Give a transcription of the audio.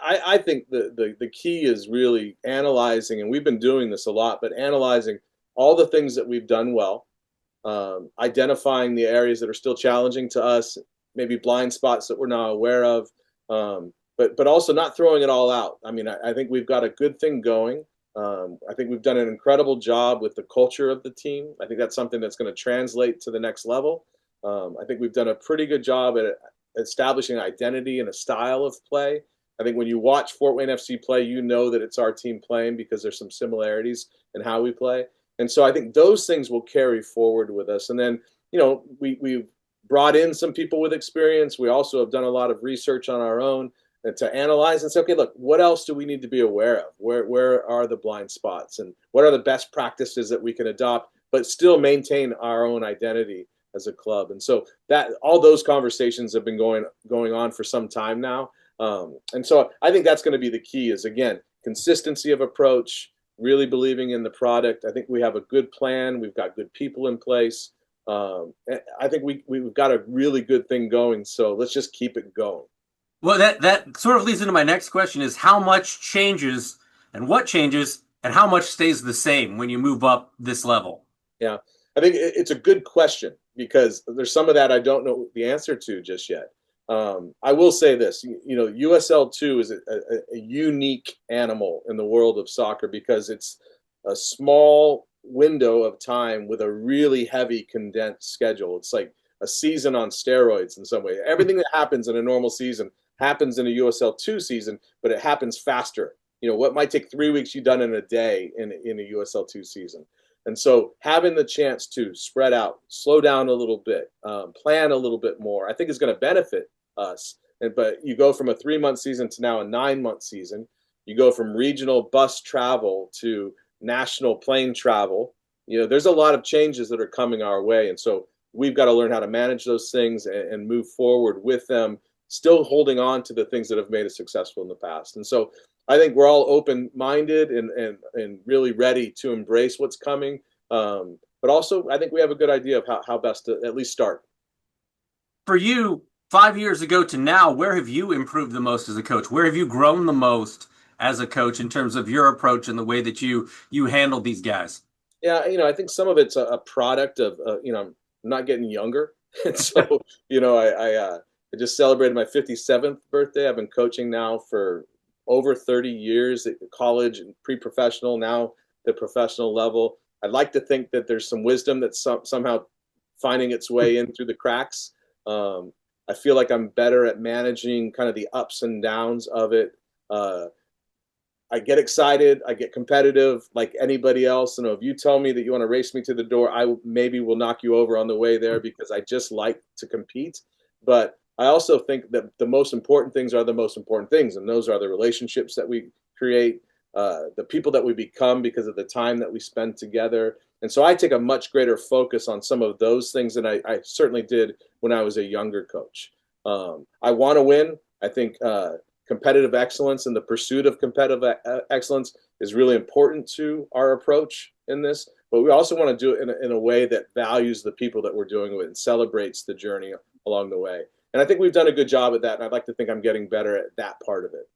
I think the key is really analyzing, and we've been doing this a lot, but analyzing all the things that we've done well, identifying the areas that are still challenging to us, maybe blind spots that we're not aware of, but also not throwing it all out. I mean, I think we've got a good thing going. I think we've done an incredible job with the culture of the team. I think that's something that's going to translate to the next level. I think we've done a pretty good job at establishing an identity and a style of play. I think when you watch Fort Wayne FC play, you know that it's our team playing because there's some similarities in how we play. And so I think those things will carry forward with us. And then, we've brought in some people with experience. We also have done a lot of research on our own to analyze and say, okay, look, what else do we need to be aware of? Where are the blind spots, and what are the best practices that we can adopt, but still maintain our own identity as a club? And so that all those conversations have been going on for some time now. And so I think that's going to be the key is, again, consistency of approach, really believing in the product. I think we have a good plan. We've got good people in place. I think we've got a really good thing going. So let's just keep it going. Well, that sort of leads into my next question is how much changes and what changes and how much stays the same when you move up this level? Yeah, I think it's a good question because there's some of that I don't know the answer to just yet. I will say this, USL2 is a unique animal in the world of soccer because it's a small window of time with a really heavy condensed schedule. It's like a season on steroids in some way. Everything that happens in a normal season happens in a USL2 season, but it happens faster. What might take 3 weeks, you've done in a day in a USL2 season. And so having the chance to spread out, slow down a little bit, plan a little bit more, I think is going to benefit us. But you go from a 3-month season to now a 9-month season. You go from regional bus travel to national plane travel. There's a lot of changes that are coming our way. And so we've got to learn how to manage those things and move forward with them, still holding on to the things that have made us successful in the past. And so I think we're all open-minded and really ready to embrace what's coming. But also, I think we have a good idea of how best to at least start. For you, 5 years ago to now, where have you improved the most as a coach? Where have you grown the most as a coach in terms of your approach and the way that you handle these guys? Yeah, I think some of it's a product of, I'm not getting younger. And so, I just celebrated my 57th birthday. I've been coaching now for over 30 years at college and pre-professional, now the professional level. I'd like to think that there's some wisdom that's somehow finding its way in through the cracks. I feel like I'm better at managing kind of the ups and downs of it. I get excited. I get competitive like anybody else. If you tell me that you want to race me to the door, I maybe will knock you over on the way there because I just like to compete. But I also think that the most important things are the most important things, and those are the relationships that we create, the people that we become because of the time that we spend together. And so I take a much greater focus on some of those things than I certainly did when I was a younger coach. I want to win. I think competitive excellence and the pursuit of competitive excellence is really important to our approach in this. But we also want to do it in a way that values the people that we're doing it with and celebrates the journey along the way. And I think we've done a good job at that. And I'd like to think I'm getting better at that part of it.